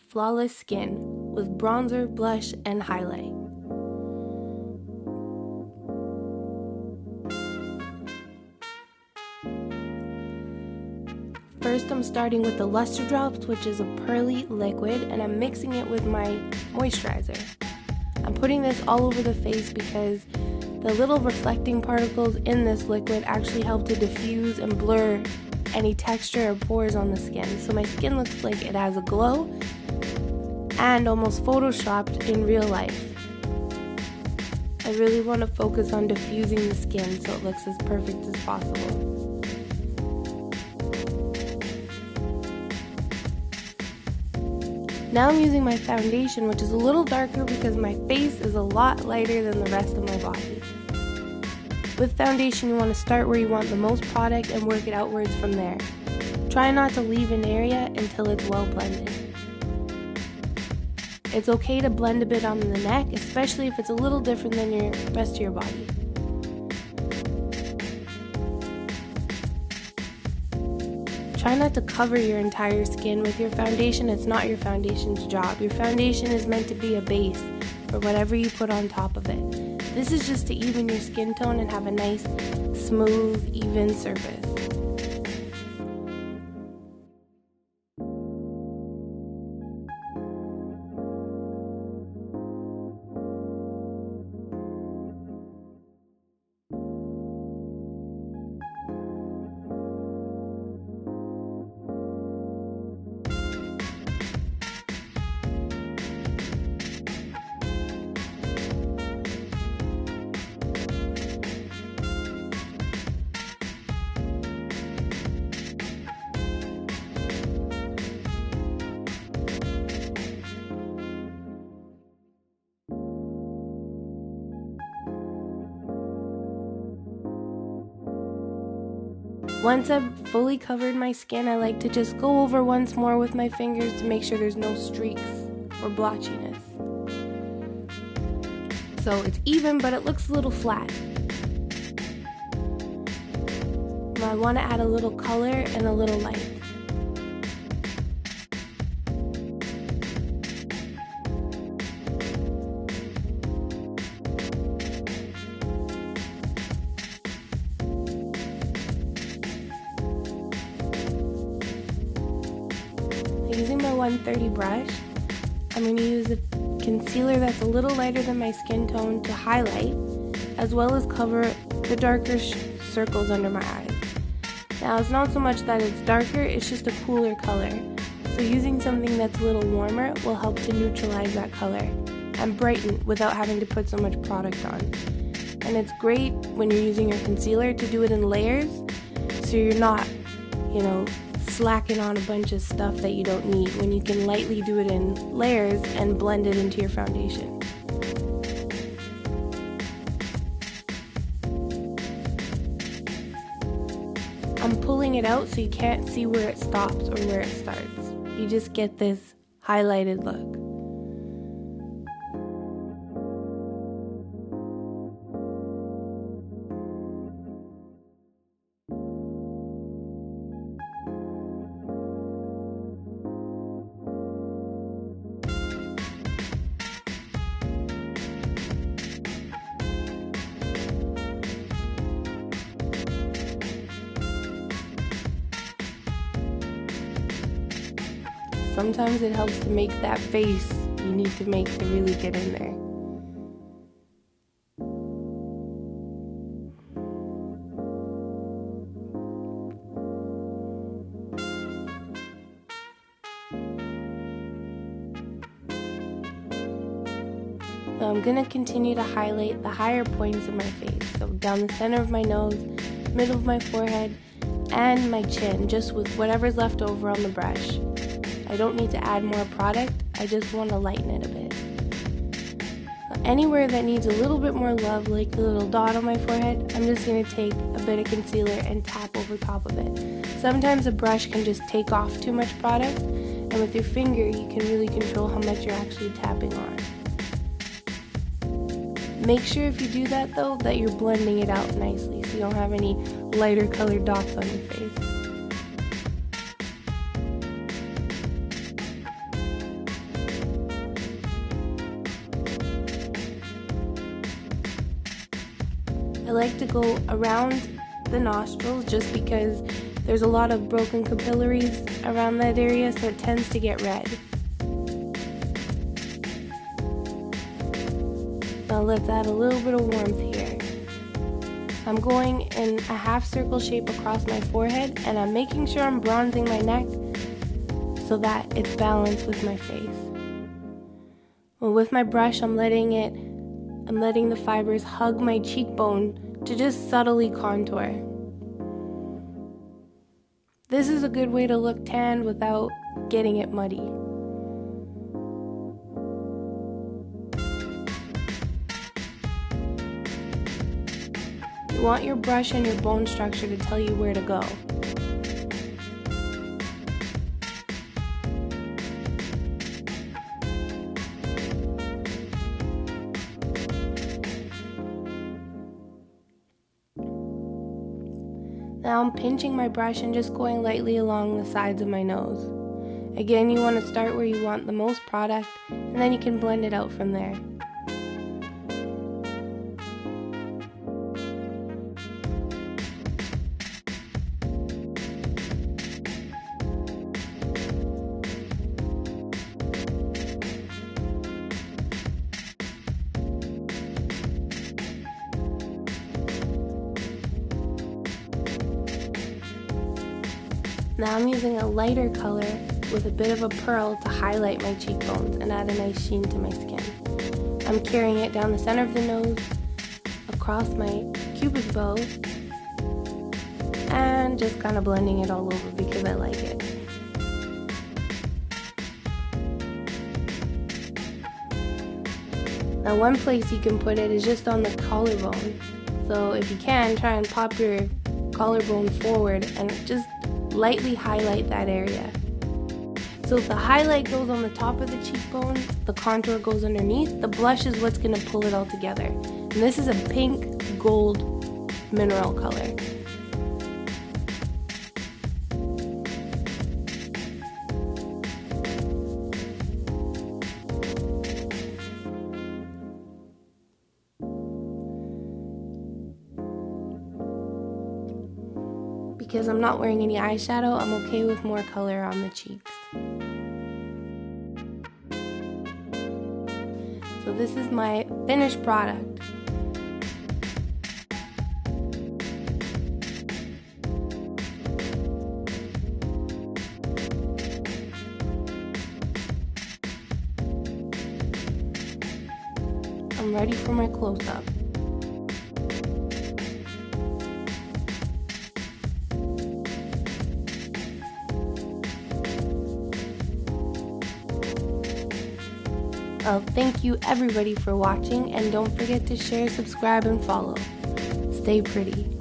flawless skin with bronzer, blush, and highlight. First, I'm starting with the Lustre Drops, which is a pearly liquid, and I'm mixing it with my moisturizer. I'm putting this all over the face because the little reflecting particles in this liquid actually help to diffuse and blur any texture or pores on the skin. So my skin looks like it has a glow and almost photoshopped in real life. I really want to focus on diffusing the skin so it looks as perfect as possible. Now I'm using my foundation, which is a little darker because my face is a lot lighter than the rest of my body. With foundation, you want to start where you want the most product and work it outwards from there. Try not to leave an area until it's well blended. It's okay to blend a bit on the neck, especially if it's a little different than the rest of your body. Try not to cover your entire skin with your foundation. It's not your foundation's job. Your foundation is meant to be a base for whatever you put on top of it. This is just to even your skin tone and have a nice, smooth, even surface. Once I've fully covered my skin, I like to just go over once more with my fingers to make sure there's no streaks or blotchiness. So it's even, but it looks a little flat. Now I want to add a little color and a little light. Using my 130 brush, I'm going to use a concealer that's a little lighter than my skin tone to highlight, as well as cover the darker circles under my eyes. Now it's not so much that it's darker, it's just a cooler color. So using something that's a little warmer will help to neutralize that color and brighten without having to put so much product on. And it's great when you're using your concealer to do it in layers, so you're not, slacking on a bunch of stuff that you don't need, when you can lightly do it in layers and blend it into your foundation. I'm pulling it out so you can't see where it stops or where it starts. You just get this highlighted look. Sometimes it helps to make that face you need to make to really get in there. So I'm going to continue to highlight the higher points of my face. So down the center of my nose, middle of my forehead, and my chin, just with whatever's left over on the brush. I don't need to add more product, I just want to lighten it a bit. Anywhere that needs a little bit more love, like the little dot on my forehead, I'm just going to take a bit of concealer and tap over top of it. Sometimes a brush can just take off too much product, and with your finger you can really control how much you're actually tapping on. Make sure if you do that though, that you're blending it out nicely so you don't have any lighter colored dots on your face. I like to go around the nostrils just because there's a lot of broken capillaries around that area, so it tends to get red. Now let's add a little bit of warmth here. I'm going in a half circle shape across my forehead, and I'm making sure I'm bronzing my neck so that it's balanced with my face. Well, with my brush, I'm letting the fibers hug my cheekbone to just subtly contour. This is a good way to look tanned without getting it muddy. You want your brush and your bone structure to tell you where to go. Now I'm pinching my brush and just going lightly along the sides of my nose. Again, you want to start where you want the most product, and then you can blend it out from there. Now I'm using a lighter color with a bit of a pearl to highlight my cheekbones and add a nice sheen to my skin. I'm carrying it down the center of the nose, across my cupid's bow, and just kind of blending it all over because I like it. Now one place you can put it is just on the collarbone. So if you can, try and pop your collarbone forward and just lightly highlight that area. So if the highlight goes on the top of the cheekbone, the contour goes underneath, the blush is what's going to pull it all together. And this is a pink gold mineral color. Because I'm not wearing any eyeshadow, I'm okay with more color on the cheeks. So this is my finished product. I'm ready for my close-up. Well, thank you everybody for watching, and don't forget to share, subscribe, and follow. Stay pretty.